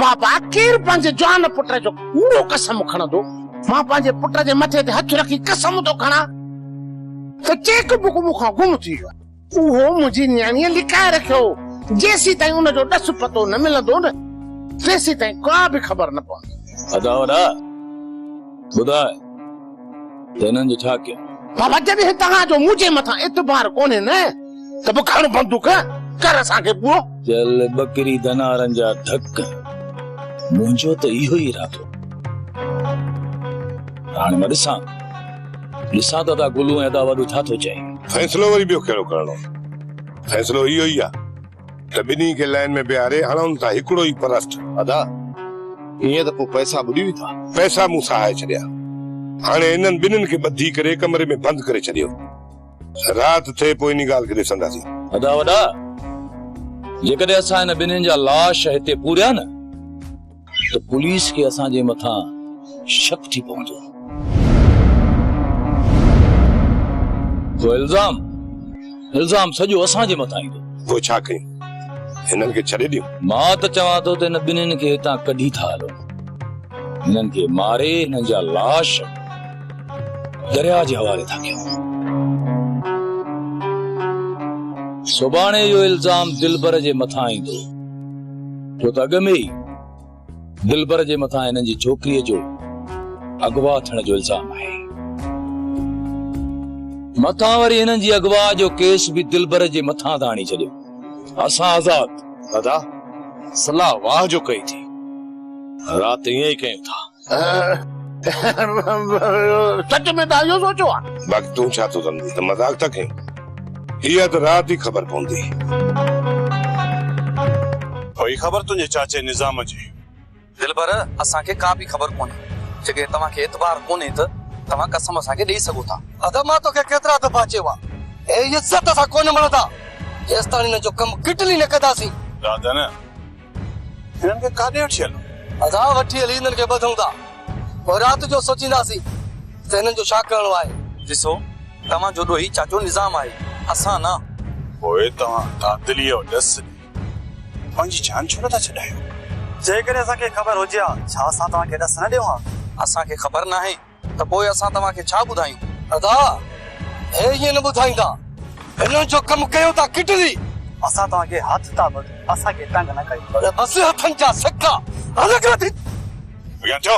बाबा केर पंहिंजे जान पुट जो कूड़ो कसम खणंदो। मां पंहिंजे पुट जे मथे ते हथ रखी कसम तो खणा त चेक बुक मूंखां गुम थी वियो। उहो मुंहिंजी न्याणीअ लिकाए रखियो। जेसी ताईं उन जो ॾस पतो न मिलंदो न तेसी ताईं का बि ख़बर न पवंदी। अदा वॾा ॿुधाए त हिननि जो छा कयो? बाबा जॾहिं तव्हांजो मुंहिंजे मथां एतबार कोन्हे न त पोइ खण बंदूक कर असांखे पूरो। चल बकरी दनारनि जा धक मुंहिंजो त इहो ई इरादो। हाणे मां ॾिसां त ता गुलू ऐं अदा वॾो छा थो चए। फैसलो वरी ॿियो कहिड़ो करणो? फैसलो इहो ई आहे त ॿिन्ही खे लाइन में बीहारे हणनि था हिकिड़ो ई परस्ट। अदा ईअं त पोइ पैसा ॿुॾी था। पैसा मूं सहाए छॾिया। हाणे इन्हनि ॿिन्हिनि खे ॿधी करे कमरे में बंदि करे छॾियो। राति थिए पोइ इन ॻाल्हि खे ॾिसंदासीं। अदा वॾा जेकॾहिं असां हिन ॿिन्हिनि जा लाश हिते पूरिया न त पुलिस खे असांजे मथां शक थी पवंदो। तो इल्ज़ाम सॼो असांजे मथां ईंदो। पोइ छा कयूं? हिननि खे छॾे ॾियूं? मां त चवां थो त हिन ॿिन्हिनि खे हितां कढी था हलो। हिननि खे मारे हिननि जा लाश दरिया जे हवाले था कयूं। सुभाणे इहो इल्ज़ाम दिलबर जे मथां ईंदो छो त अॻ में ई दिलबर जे मथां हिननि जी छोकिरीअ जो अगवा थियण जो इल्ज़ाम आहे। मथां वरी हिननि जी अगवा जो केस बि दिलबर जे मथां था आणी छॾियो। असां आज़ाद। दादा सलाह वाह जो कई थी। राति ईअं ई कयूं था। सच में तव्हां इहो सोचियो आहे? बाक़ी तूं छा थो सम्झी त मज़ाक था कयूं? इहा त राति ई ख़बर पवंदी। कोई ख़बर तुंहिंजे चाचे निज़ाम जी? दिलबर असांखे का बि ख़बर कोन्हे। जेके तव्हांखे एतबार कोन्हे त तव्हां कसम असांखे ॾेई सघो था। अदा मां तोखे केतिरा दफ़ा चयो आहे ए इज़त सां कोन मणंदा जेसिताईं हिन जो कमु किटली न कंदासीं। दादा न हिननि खे काॾे वठी हलो? अदा वठी हली हिननि खे ॿधूं था पोइ राति जो सोचींदासीं त हिननि जो छा करणो आहे। ॾिसो तव्हांजो ॾोही चाचो निज़ाम आहे असां न। पोइ तव्हां कातिली जो ॾस पंहिंजी जान छो नथा छॾायो? जेकॾहिं असांखे ख़बर हुजे हा छा असां तव्हांखे ॾस न ॾियूं हा? असांखे ख़बर न आहे त पोइ असां तव्हांखे छा ॿुधायूं? अदा हे ईअं न ॿुधाईंदा। हिननि जो कमु कयो था किटली। असां तव्हांखे हथ था ॿधूं असांखे तंग न कयो। बस हथनि जा सिक्का अलॻि न थी। चओ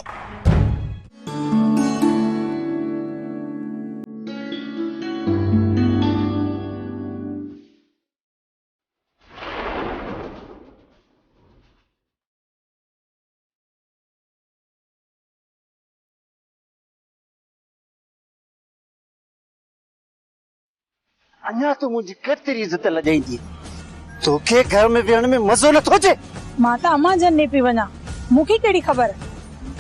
अन्या तो मुझे केतरी इज्जत लजाईंदी। तोखे घर में वेहण में मज़ो न थो अचे? मां त अम्मा जन ने पई वञा। मूंखे कहिड़ी ख़बर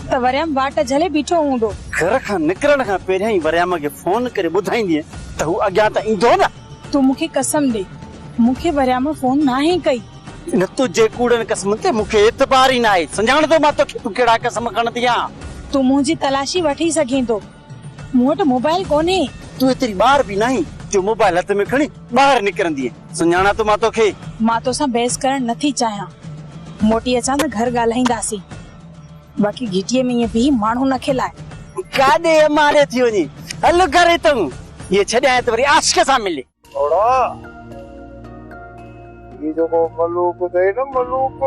त वरियम बाट झले बीठो हूंदो। घर खां निकरण खां पहिरियां ई वरियम खे फोन करे ॿुधाईंदी त हू अॻियां त ईंदो न। तू मूंखे कसम ॾे मूंखे वरियम फोन नाहे कई। न तुझे कूड़नि कसम ते मूंखे एतबार ई न आहे। सुञाणंदो मां तोखे तूं कहिड़ा कसम खणंदी आहीं। तू मुंहिंजी तलाशी वठी सघीं थो। मूं वटि मोबाइल कोन्हे। तू एतिरी ॿार बि नहीं जो मोबाइल हथ में खणी ॿाहिरि निकिरंदी। सुञाणा तो मां तोखे। मां तोसां बहस करण नथी चाहियां। मोटी अचां त घर ॻाल्हाईंदासीं। बाक़ी घिटीअ में ईअं बि माण्हू न खिलाए। काॾे मारे थी वञे हल करे तूं ये छॾाए त वरी आशिक सां मिले। थोड़ा ये जो को मलूक दे न मलूक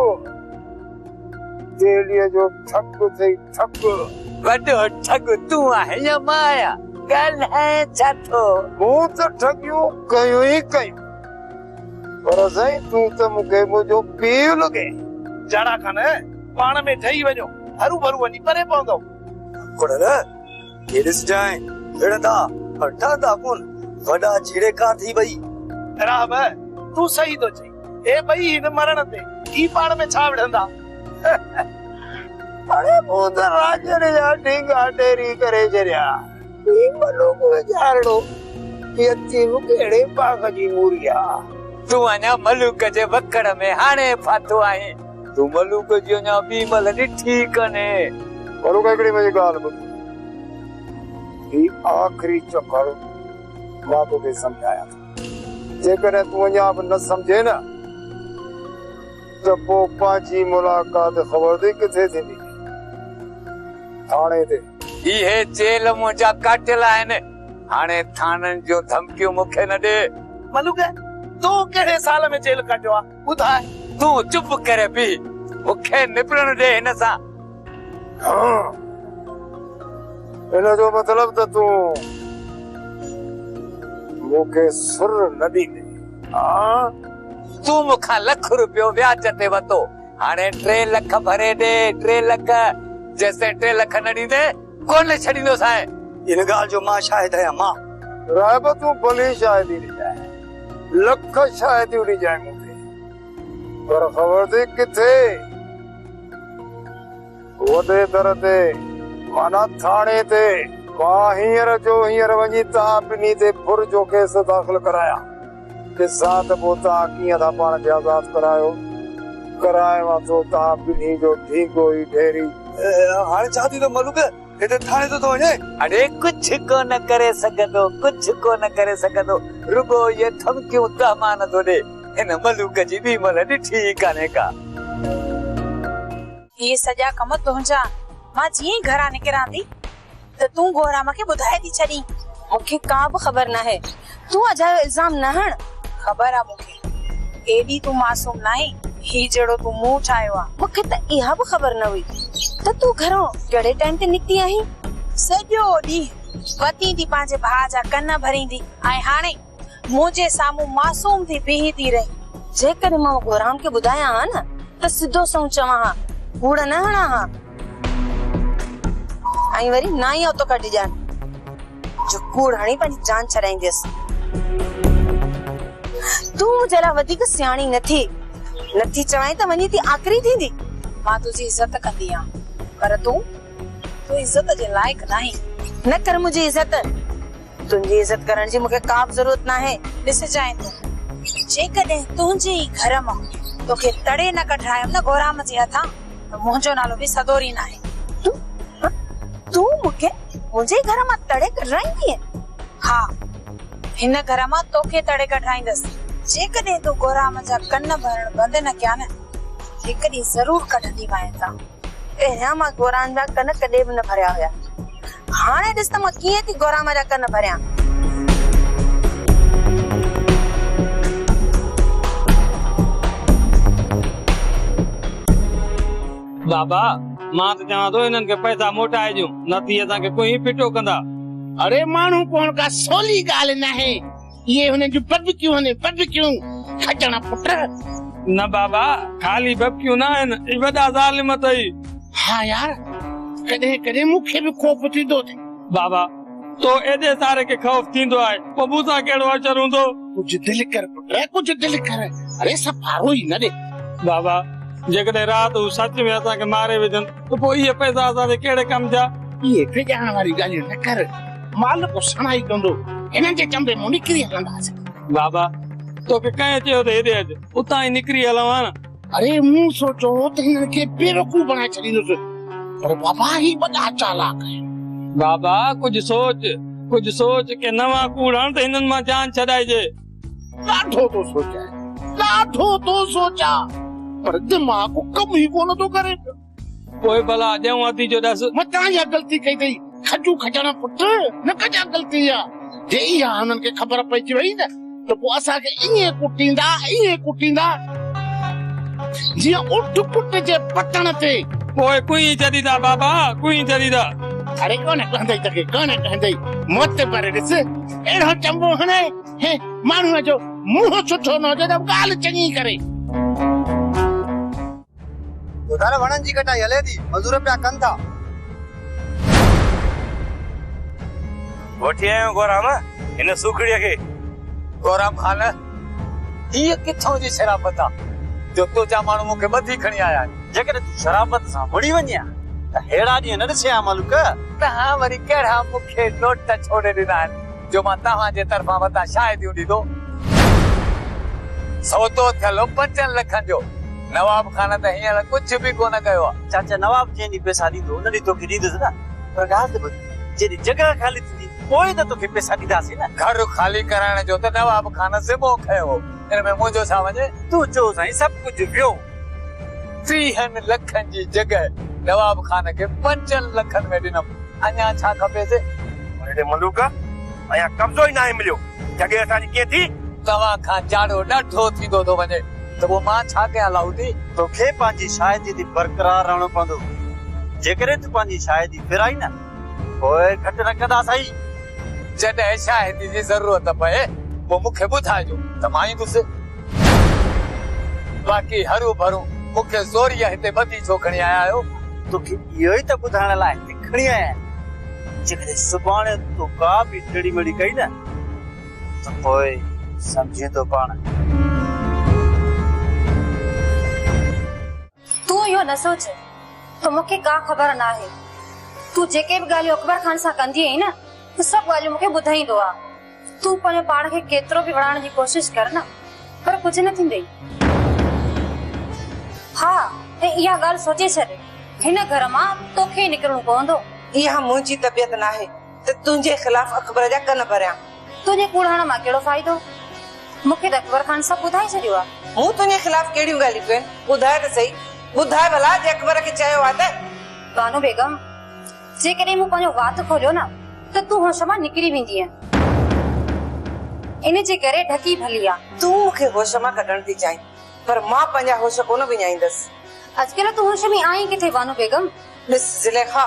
जेलिए जो ठग थे ठग। वॾो ठग तूं आहे या मां आहियां? ॻाल्हाए छा थो? मूं त ठगियो कयो ई कयो पर साईं तूं त मूंखे मुंहिंजो पीउ लॻे। जड़ा खाने पाण में ठही वञो हरू भरू वञी परे पवंदो। कुड़र ये ॾिस जाए विढ़ंदा हटांदा कोन वॾा छेड़े का थी वई। राम तूं सही तो चई। ए भई हिन मरण ते ई पाण में छा विढ़ंदा? अरे मूं त राजन जा ढींगा ढेरी करे छॾिया। ई मलूक वीचारड़ो यती मुकेड़े पाग जी मूरिया। तूं अञा मलूक जे वकड़ में हाणे फाथो आहे। तूं मलूक जी अञा ॿी मल ॾिठी कने। मलूक हिकिड़ी मुंहिंजी ॻाल्हि ॿुध। ही आख़िरी चक्कर मां तोखे सम्झाया थो। जेकॾहिं तूं अञा बि न सम्झे न त पोइ पंहिंजी मुलाक़ात ख़बर थी किथे थींदी? थाणे ते। इहे जेल मुंहिंजा काटियल आहिनि। हाणे थाननि जूं धमकियूं मूंखे न ॾे। मलूक तूं कहिड़े साल में जेल कटियो आहे ॿुधाए? तूं चुप करे बि मूंखे निपटण ॾे हिन सां। हिन जो मतिलब त तूं मूंखे सुर न ॾींदे। तूं मूंखां ₹1,00,000 व्याज ते वरितो, हाणे 3 लख भरे ॾे। 3 लख जेसिताईं 3 लख न ॾींदे कोन छॾींदोसांइ। इन ॻाल्हि जो मां शाहिद आहियां। मां रायब तूं भली शायदि ॾिजाए, लख शायदियूं ॾिजाए मूंखे, पर ख़बर थी किथे? वॾे दर ते, माना थाणे ते। मां हींअर जो हींअर वञी तव्हां ॿिन्ही ते फुर जो केस दाख़िल करायां। ॾिसां त पोइ तव्हां कीअं था पाण खे आज़ाद करायो। करायां थो तव्हां ॿिन्ही जो ठीको ई ढेरी। हाणे छा थींदो मलूक? हेॾे थाणे तो वञे? अरे कुछ कोन करे सघंदो, कुछ कोन करे सघंदो। रुगो ये धमकियूं तहमान थो ॾे। हिन मलूक जी बि मल ॾिठी कान्हे का। ये सॼा कम तुंहिंजा। मां जीअं ई घरां निकिरां थी त तूं गोरा मूंखे ॿुधाए थी छॾी। मूंखे का बि ख़बर न आहे। तूं अजायो इल्ज़ाम न हण। ख़बर आहे मूंखे एॾी तूं मासूम न आहीं। ही जहिड़ो तूं मुंहुं ठाहियो आहे मूंखे त इहा बि ख़बर न हुई त तूं घरों कहिड़े टाइम ते निकिती आहीं। सॼो ॾींहुं वती थी पंहिंजे भाउ जा कन भरींदी ऐं हाणे मुंहिंजे साम्हूं मासूम थी बीही थी रही। जेकॾहिं मां गोराम खे ॿुधायां हा न त सिधो सऊं चवां हा, कूड़ न हणा हा ऐं वरी ना ई तो कढी ॼान जो कूड़ हणी पंहिंजी जान छॾाईंदसि। तूं मुंहिंजे लाइ वधीक सियाणी नथी चवाई त वञी थी आख़िरी थींदी। मां तुंहिंजी इज़त कंदी आहियां पर तूं इज़त जे लाइक़ नाही। न कर मुंहिंजी इज़त। तुंहिंजी इज़त करण जी मूंखे का बि ज़रूरत न आहे। ॾिस जाए तूं जेकॾहिं तुंहिंजे ई घर मां तोखे तड़े न कढायमि न गोराम जे हथां त मुंहिंजो नालो बि सदोरी न आहे। तूं मूंखे मुंहिंजे घर मां तड़े कढाईंदीअ? हा, हिन घर मां तोखे तड़े कढाईंदसि जेकॾहिं तूं गोराम जा कन भरण बंदि न कया न। हिकु ॾींहुं ज़रूर कढंदी मां हितां। पहिरियां मां गोराम जा कन कॾहिं बि न भरिया हुया। हाणे ॾिस त मां कीअं थी गोराम जा कन भरियां। बाबा मां त चवां थो इन्हनि खे पैसा मोटाए ॾियूं, न थी असांखे कोई फिटो कंदा। अरे माण्हू कोन का सोली ॻाल्हि न आहे। ये हुन जूं बदकियूं खजण पुट। न बाबा खाली बबकियूं न आहिनि, वॾा ज़ालिम अथई। हाँ यार, कॾहिं कॾहिं मूंखे बि खौफ़ थींदो अथई। बाबा तो एॾे सारे खे ख़ौफ़ थींदो आहे, पोइ मूंसां कहिड़ो असर हूंदो? कुझु दिलि कर पुट, कुझु दिलि कर। अरे सफ़ारो ई न ॾे। बाबा जेकॾहिं राति हू सच में असांखे मारे विझनि त पोइ इहे पैसा असांजे कहिड़े कम जा? इहे फिजाइण वारी ॻाल्हियूं न कर। माल को सणाई कंदो, हिननि जे चंबे मूं निकिरी हलंदासीं। बाबा तोखे कंहिं चयो त हेॾे अच, उतां ई निकिरी हलूं हा न। अरे मूं सोचो त हिननि खे बेवकूफ़ बनाए छॾींदुसि, पर बाबा ही वॾा चालाक आहिनि। बाबा कुझु सोच के नवां कूड़ हण त हिननि मां जान छॾाइजे। ॾाढो तो सोचा पर दिमाग़ कम ई कोन थो करे। पोइ भला ॾियूं अधी जो ॾस। मतां इहा ग़लती कई अथई। खजू खजण पुट न कजा ग़लती आहे। जे इहा हुननि खे ख़बर पइजी वई न त पोइ असांखे ईअं कुटींदा जीअं उठ पुट जे पटण ते। पोइ कुई छॾींदा बाबा, कुई छॾींदा। अरे कोन कहंदई मौत पर ॾिस अहिड़ो चंबो हणे माण्हूअ जो मुंहुं सुठो न हुजे त ॻाल्हि चङी करे। ॿुधाए वणनि जी कटाई हले थी, मज़दूर पिया कनि था। वठी आयो गोराम हिन सुखड़ीअ खे। गोराम खान हीअ किथों जी शराबत आहे जो तुंहिंजा माण्हू मूंखे ॿधी खणी आया आहिनि। जेकॾहिं तूं शराबत सां बुड़ी वञे त हेड़ा ॾींहं न ॾिसिया मलूक। तव्हां वरी कहिड़ा मूंखे नोट छोड़े ॾिना आहिनि जो मां तव्हांजे तरफ़ां वटां शायदियूं ॾींदो। सौदो थियलो 5 लखनि जो। नवाब खान त हींअर कुझु बि कोन कयो आहे। चाचा नवाब जंहिं ॾींहुं पैसा ॾींदो उन ॾींहुं तोखे ॾींदुसि न, पर ॻाल्हि त ॿुध, जॾहिं जॻह ख़ाली थींदी पोइ त तोखे पैसा ॾींदासीं न। घर खाली कराइण जो त नवाब खान ज़िमो खयो, हिन में मुंहिंजो छा वञे? तूं चओ साईं सभु कुझु वियो, 30 लखन जी जगह नवाब खान के 5 लखन में दिनम अन्या छा खपे से अरे मलूका अया कब्जो ही ना मिलियो जगह असांजी कीअं थी तवा खां जाड़ो ॾाढो थींदो थो वञे त वो मां छा कयां लाउदी तोखे पंहिंजी शायदी दी बरकरार रहणो पवंदो जेकरे तू पंहिंजी शायदी फिराई न ओए घट न कंदा सही जॾहिं शायदि जी ज़रूरत पए वो मूंखे ॿुधाइजो त मां ईंदुसि बाक़ी हरू भरू मूंखे ज़ोरीअ हिते ॿधी छो खणी आया आहियो तोखे इहो ई त ॿुधाइण लाइ हिते खणी आया जेकॾहिं सुभाणे तूं का बि टेड़ी मेड़ी कई न त पोइ सम्झी थो पाण तू इहो न सोच त मूंखे का ख़बर न आहे तू जेके बि ॻाल्हियूं अकबर खान सां कंदी आई न त सभु ॻाल्हियूं मूंखे ॿुधाईंदो आहे तू पंहिंजे पाण खे केतिरो बि वणाइण जी कोशिश कर न पर कुझु न थींदई हा ऐं इहा ॻाल्हि सोचे छॾ हिन घर मां तोखे ई निकिरणो पवंदो इहा मुंहिंजी तबियत न आहे त तुंहिंजे ख़िलाफ़ अकबर जा कन भरियां तुंहिंजे कूड़हण मां कहिड़ो फ़ाइदो मूंखे त अकबर खान सभु ॿुधाए छॾियो आहे मूं तुंहिंजे ख़िलाफ़ कहिड़ियूं ॻाल्हियूं कयूं ॿुधाए त सही ॿुधाए भला जे अकबर खे चयो आहे त बानो बेगम जेकॾहिं मूं पंहिंजो वात खोलियो न त तूं होश मां निकिरी वेंदीअ इन जे करे ढकी भली आहे तूं मूंखे होश मां कढण थी चाहीं पर मां पंहिंजा होश कोन विञाईंदसि अॼुकल्ह तूं होश में आई किथे बानो बेगम ॾिस ज़ुलेखा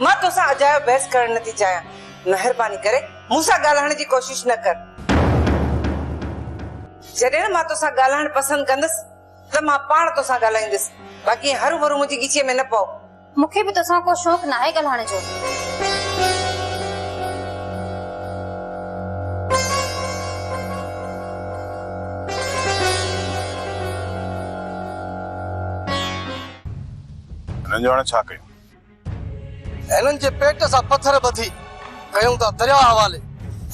मां तोसां अजायो बहस करण नथी चाहियां महिरबानी करे मूंसां ॻाल्हाइण जी कोशिश न कर जॾहिं न मां तोसां ॻाल्हाइण पसंदि कंदसि त मां पाण तोसां ॻाल्हाईंदसि बाक़ी हरू भरू मुंहिंजी ॻीचीअ में न पओ मूंखे बि तोसां को शौक़ु न आहे ॻाल्हाइण जो हिननि छा कयूं हिननि जे पेट सां पत्थर ॿधी कयूं था दरिया हवाले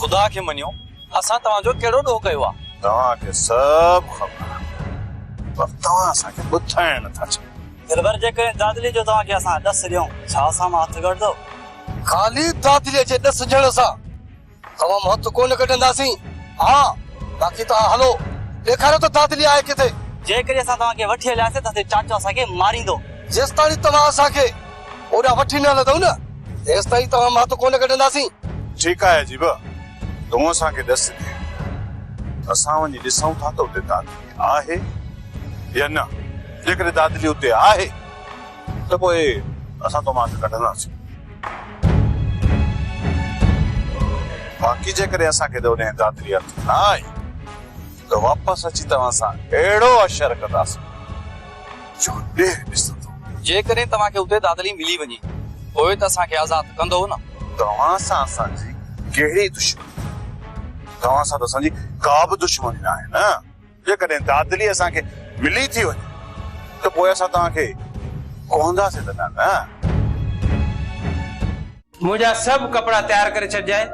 ख़ुदा खे मञियो असां तव्हांजो कहिड़ो ॾोह कयो आहे तव्हांखे सभु ख़बर आहे पर तव्हां असांखे ॿुधाइण नथा चाहियो दिलबर जेकॾहिं दादली जो तव्हांखे असां ॾस ॾियूं छा असां मां हथु कढंदो ख़ाली दादलीअ जे ॾस ॾियण सां तव्हां हथु कोन कढंदासीं हा बाक़ी तव्हां हलो ॾेखारियो त दादली आहे किथे जेकॾहिं असां तव्हांखे वठी हलियासीं त चाचो असांखे मारींदो जेसि ताईं तव्हां असांखे ओॾा वठी न हलंदव न तेसि ताईं तव्हां मां हथु कोन कढंदासीं ठीकु आहे अजीब तूं असांखे ॾस ॾे असां वञी ॾिसूं था त उते दादली आहे या न जेकॾहिं दादली उते आहे त पोइ असां तव्हांखे कढंदासीं बाक़ी जेकॾहिं असांखे ओॾे दादली हथ न आई त वापसि अची तव्हां सां अहिड़ो अशर कंदासीं जो ॾेर ॾिसंदो जेकॾहिं तव्हांखे उते दादली मिली वञे पोइ त असांखे आज़ाद कंदो न तव्हां सां असांजी कहिड़ी दुश्मनी तव्हां सां त असांजी का बि दुश्मनी न आहे न जेकॾहिं दादली असांखे मिली थी वञे त पोइ असां तव्हांखे कोहंदासीं त न मुंहिंजा सभु कपिड़ा तयार करे छॾिजांइ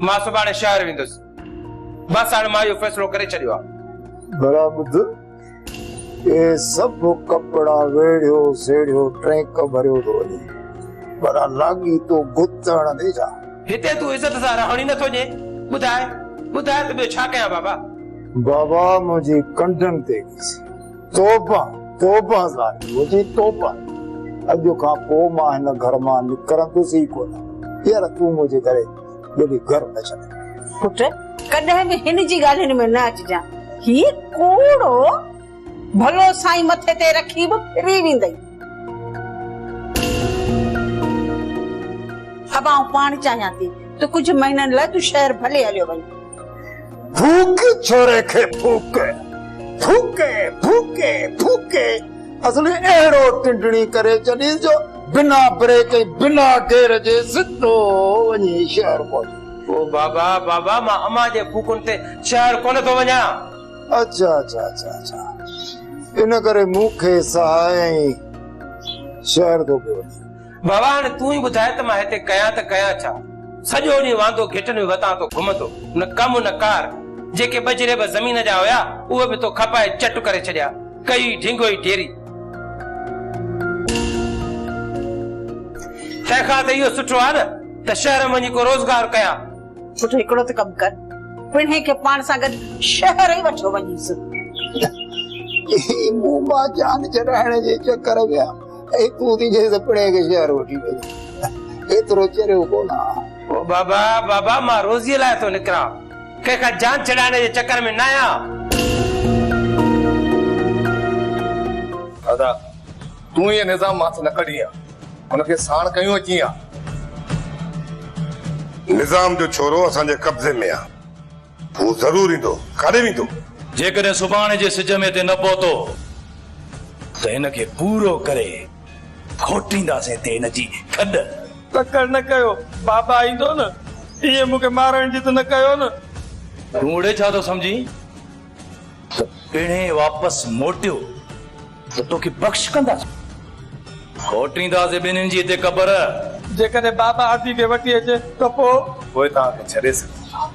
मां सुभाणे शहर वेंदुसि बस हाणे मां इहो फ़ैसिलो करे छॾियो आहे बराबरि ये सब कपड़ा वेड़ियो सेड़ियो ट्रैक भरियो तो वञे पर लागी तो गुत्तण दे जा हिते तूं इज़त सां रहणी नथो जे ॿुधाए ॿुधाए त ॿियो छा कयां बाबा बाबा मुझे कंठन ते तोबा तोबा साईं मुझे तोबा अॼु खां पोइ मां हिन घर मां निकिरंदुसि ई कोन यार तूं मुंहिंजे करे ॿियो घर न छॾ पुट कॾहिं बि हिन जी ॻाल्हियुनि में न अचिजां ही कूड़ो भलो साईं मथे ते रखी बि फिरी वेंदई अब आऊं पाण चाहियां थी तो कुछ महीननि लाइ तूं शहर भले हलियो वञ फूक छोरे खे फूक फूके फूके फूके असली अहिड़ो टिंडणी करे छॾी जो बिना ब्रेक बिना गेर जे सिधो वञी शहर पहुची ओ बाबा बाबा मां अम्मा जे फूकुनि ते शहर कोन थो वञा अच्छा अच्छा अच्छा अच्छा इन करे मूंखे सहाय शहर थो पियो बाबा हाणे तूं ई ॿुधाए त मां हिते कयां त कयां छा सॼो ॾींहुं वांदो घिटनि में वतां तो घुमंदो न कमु न कार जेके बजरे ब ज़मीन जा हुया उहे बि तो खपाए चट करे छॾिया कई ढिंगो ई ढेरी तंहिंखां त इहो सुठो आहे न त शहर वञी को रोज़गार कयां पुट हिकिड़ो त कमु कर पिणे खे पाण सां गॾु शहर ई वठो वञीसि मुंबा जान चढ़ाने जे चक्कर में ए तू ती जे सपड़े के शहर उठी वे एतरो चरे कोना ओ बाबा बाबा मां रोजी लाए तो निकरा के का जान चढ़ाने के चक्कर में ना आया दादा तू ये निजाम माथ न कढिया उनके साण कयूं अचिया निजाम जो छोरो असांजे कब्जे में आ वो जरूर ईंदो काॾे वेंदो जेकॾहिं सुभाणे जे सिज में ते न पहुतो त हिनखे पूरो करे खोटींदासीं ते हिनजी खॾ तकड़ न कयो बाबा ईंदो न इहे मूंखे मारण जी त न कयो न तूं ओड़े छा थो सम्झी त पिणे वापसि मोटियो त तोखे बख़्श कंदासीं खोटींदासीं ॿिन्हिनि जी हिते क़बर जेकॾहिं बाबा आदि खे वठी अचे त पोइ तव्हांखे छॾे सघंदा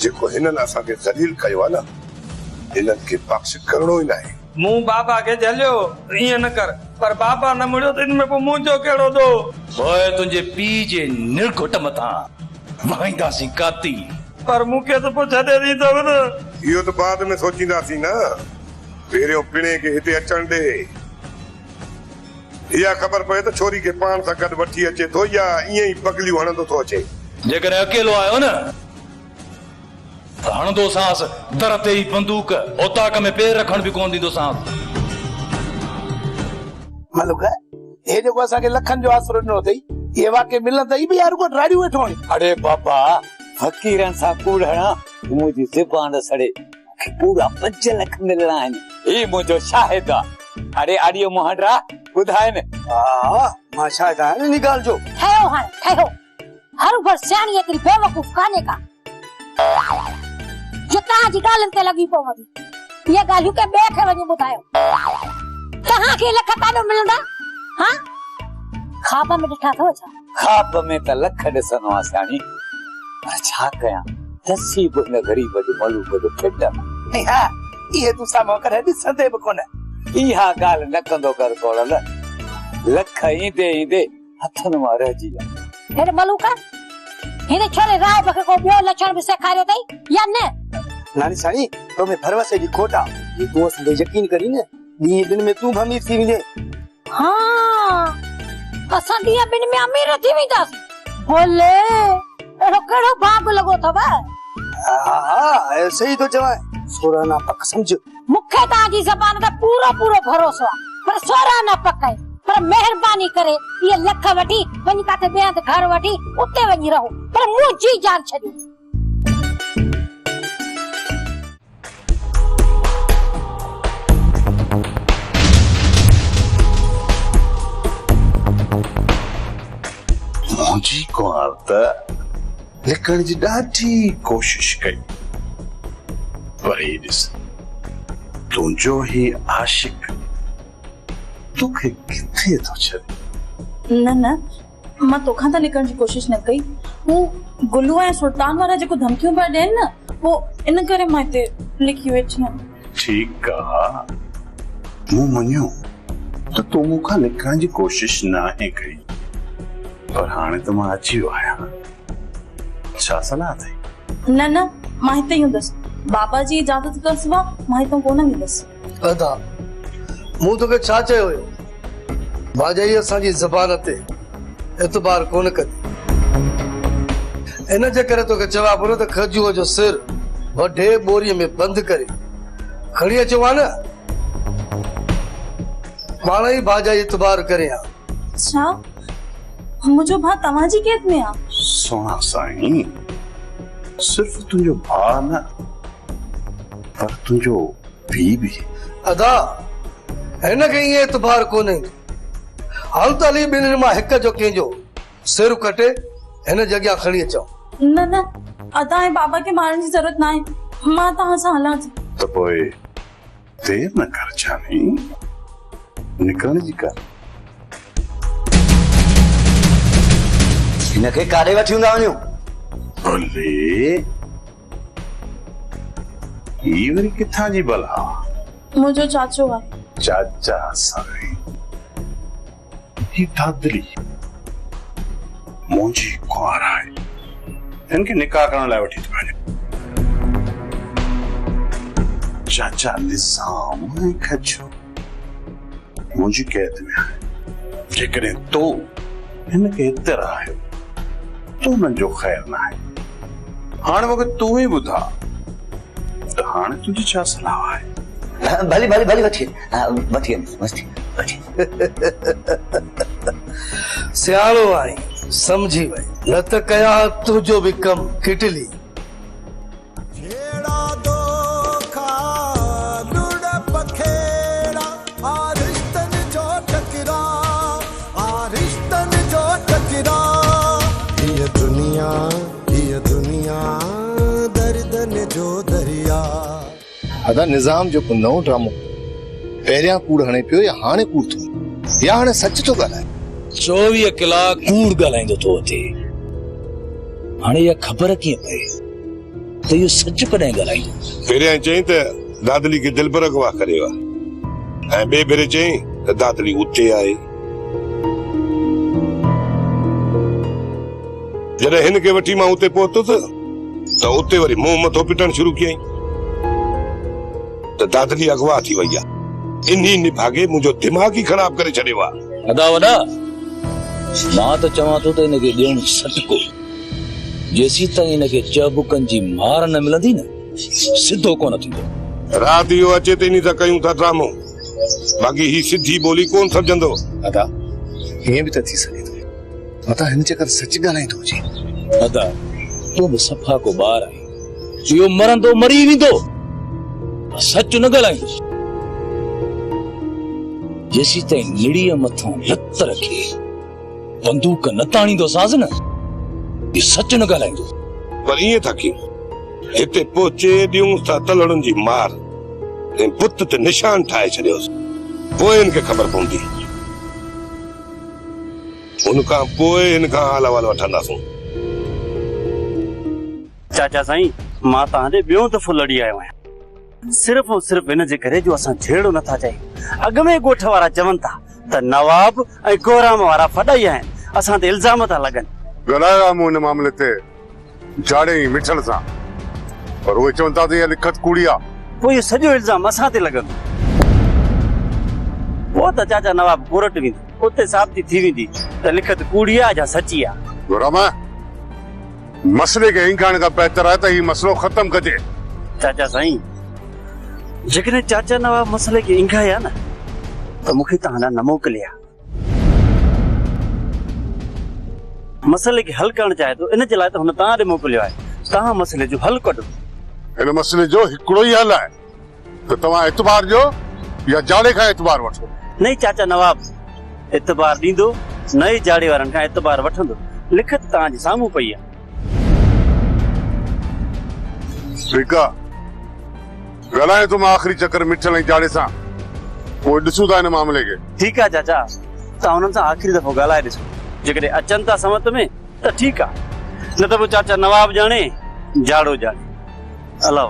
जेको हिननि असांखे ज़लील कयो आहे न हिननि खे बख़्श करणो ई नाहे मूं बाबा खे झलियो ईअं न कर पर बाबा न मुड़ियो त इन में पोइ मुंहिंजो कहिड़ो दो पोइ तुंहिंजे पीउ जे निर्घुट मथां वाहींदासीं काती पर मूंखे त पोइ छॾे ॾींदव न इहो त बाद में सोचींदासीं न पहिरियों पिणे खे हिते अचण ॾे इहा ख़बर पए त छोरी खे पाण सां गॾु वठी अचे थो या ईअं ई पगलियूं हणंदो थो अचे जेकॾहिं अकेलो आयो न त हणंदो सांस दर ते ई बंदूक औताक में पेर रखण बि कोन ॾींदो सांस मलुक हे जेको असांखे लखनि जो आसरो ॾिनो अथई इहे वाके मिलंदई बि यार को राड़ियूं वेठो आहिनि अरे बाबा फकीरन सां कूड़ हणा मुंहिंजी ज़ुबान सड़े मूंखे पूरा 5 लख मिलणा आहिनि ही मुंहिंजो शाहिद आहे अरे आडियो मोहनरा ॿुधाए न हा मां शायदि आहे इन ॻाल्हि जो ठहियो हाणे ठहियो हर भर सियाणी हिकिड़ी बेवकूफ़ कान्हे का जो तव्हांजी ॻाल्हियुनि ते लॻी पवंदी इहे ॻाल्हियूं के ॿिए खे वञी ॿुधायो तव्हांखे लख काॾो मिलंदा हा ख़्वाब में ॾिठा अथव छा ख़्वाब में त लख ॾिसंदो आहे सियाणी पर छा कयां दसी बि हिन ग़रीब जो मलूक जो खेॾ हा इहे तूं साम्हूं करे ॾिसंदे बि कोन इहा ॻाल्हि न कंदो कर कोड़ल लख ईंदे ईंदे हथनि मां रहिजी विया हेॾे मलूका हिन छोरे राय बखे को ॿियो लक्षण बि सेखारियो अथई या न नानी साईं तो में भरवसे जी खोट आहे तूं असांखे यकीन करी न ॾींहं दिन में तूं भी अमीर थी वञे हा असां ॾींहं ॿिनि में अमीर थी वेंदासीं बोले अहिड़ो कहिड़ो भाग लॻो अथव हा सही तो चवां सोरा ना पक समझ मूंखे तव्हांजी ज़बान ते पूरो पूरो भरोसो आहे पर सोरा ना पक आहे पर मेहरबानी करे ये लख वठी वञी काथे ॿिया ते घर वठी उते वञी रहो पर मुंहिंजी जान छॾियो मुंहिंजी कुंवार त लिकण जी ॾाढी कोशिश कई पर ही ॾिस तुंहिंजो ही आशिक तोखे किथे थो छॾे न न मां तोखां त निकरण जी कोशिश न कई हू गुल्लू ऐं सुल्तान वारा जेको धमकियूं पिया ॾियनि न पोइ इन करे मां हिते लिखी वेठी आहियां ठीक आहे मूं मञियो त तूं मूंखां लिखण जी कोशिश नाहे कई पर हाणे त मां अची वियो आहियां छा सलाह अथई न न मां हिते ई हूंदसि बाबा जी इजाज़त खां सिवा मां हितां कोन वेंदसि अदा मूं तोखे छा चयो हुयो भाॼाई असांजी ज़बान ते एतबार कोन कंदी इन जे करे तोखे चवां पियो त खजूअ जो सिर वॾे बोरीअ में बंदि करे खणी अचो आहे न पाण ई भाॼाई एतबार करे हा छा मुंहिंजो भाउ तव्हांजी कैद में आहे सोना साईं सिर्फ तुंहिंजो भाउ न पर तुंहिंजो पीउ बि अदा हिनखे ईअं एतबार कोन्हे हाल त हली ॿिन्हिनि मां हिक जो कंहिंजो सिर कटे हिन जॻह खणी अचो न न अदा ऐं बाबा खे मारण जी ज़रूरत न आहे मां तव्हां सां हलां थी त पोइ देर न कर जानी निकरण जी कर हिनखे काॾे वठी हूंदा वञूं भले ही वरी किथां जी भला मुंहिंजो चाचो आहे चाचा साईं ही दादरी मुंहिंजी कुंवार आहे हिनखे निकाह करण लाइ वठी थो वञे चाचा निजाम ऐं खजो मुंहिंजी कैद में आहे। जेकॾहिं तो हिनखे हिते रहायो त हुननि जो ख़ैर न आहे। हाणे मूंखे तूं ई ॿुधा त हाणे तुंहिंजी छा सलाह आहे? भली भली भली वठी मस्ती सियाणो आई समझी वई न त कया तुंहिंजो बि कम किटली। अदा निजाम जो नओं ड्रामो पहिरियां कूड़ हणे पियो या हाणे कूड़ थो या हाणे सच थो ॻाल्हाए? 24 कलाक कूड़ ॻाल्हाईंदो थो अचे। हाणे इहा ख़बर कीअं पए त इहो सच कॾहिं ॻाल्हाईंदो? पहिरियां चई त दादली खे दिल पर अगवा करियो आहे ऐं ॿिए भेरे चई त दादली उते आहे। जॾहिं हिन खे वठी मां उते पहुतुसि त उते वरी मुंहुं मथो पिटण शुरू कयई त दादली अगवा थी वई आहे। इन भागे मुंहिंजो दिमाग़ ई ख़राब करे छॾियो आहे। अदा वॾा मां त चवां थो त हिनखे ॾियणु सटको जेसी ताईं हिनखे चबुकनि जी मार न मिलंदी न सिधो कोन थींदो। राति इहो अचे त इन सां कयूं था ड्रामो, बाक़ी ही सिधी ॿोली कोन सम्झंदो। अदा हीअं बि त थी सघे थो मता हिन जे करे सच ॻाल्हाईंदो हुजे। अदा तो बि सफ़ा को ॿार आहे, इहो मरंदो मरी वेंदो, सच न ॻाल्हाईंदो। जेसी ताईं निड़ीअ मथां लत रखे बंदूक न ताणींदोसांसि न इहो सच न ॻाल्हाईंदो। पर ईअं था कयूं हिते पहुचे ॾियूं था तलड़नि जी मार ऐं बुत ते निशान ठाहे छॾियोसि, पोइ हिनखे ख़बर पवंदी। उनखां पोइ हिन खां हाल अहवाल वठंदासूं। चाचा साईं मां तव्हांजे ॿियों दफ़ो लड़ी आयो आहियां सिर्फ़ ऐं सिर्फ़ हिन जे करे जो असां झेड़ो नथा चई। अॻ में ॻोठ वारा चवनि था त नवाब ऐं गोराम वारा फॾाई आहिनि, असां ते इल्ज़ाम था लॻनि। ॻाल्हायो आहे मूं हिन मामले ते जाड़े मिठल सां, पर उहे चवनि था त इहा लिखत कूड़ी आहे। पोइ इहो सॼो इल्ज़ाम असां ते लॻंदो। पोइ त चाचा नवाब कोर्ट वेंदो, उते साबिती थी वेंदी त लिखत कूड़ी आहे या सची आहे। गोराम मसइले खे हिंगाइण खां बहितर आहे त हीउ मसइलो ख़तम कजे। चाचा साईं जेकॾहिं चाचा नवाब मसइले खे इंगाया न त मूंखे तव्हां न मोकिलिया। मसइले खे हल करणु चाहे थो, इन जे लाइ त हुन तव्हां ॾे मोकिलियो आहे। तव्हां मसइले जो हल कढो। हिन मसइले जो हिकिड़ो ई हल आहे त तव्हां एतबार ॾियो या जाड़े खां एतबार वठो। नहीं चाचा नवाब एतबार ॾींदो न ई जाड़े वारनि खां एतबार वठंदो। लिखत तव्हांजे साम्हूं पई आहे। ठीकु आहे, ॻाल्हाए थो मां आख़िरी चकर मिठल ऐं जाड़े सां, पोइ ॾिसूं था हिन मामले खे। ठीकु आहे चाचा, तव्हां हुननि सां आख़िरी दफ़ो ॻाल्हाए ॾिसो, जेकॾहिं अचनि था समत में त ठीकु आहे, न त पोइ चाचा नवाब ॼाणे जाड़ो ॼाणे। अलाह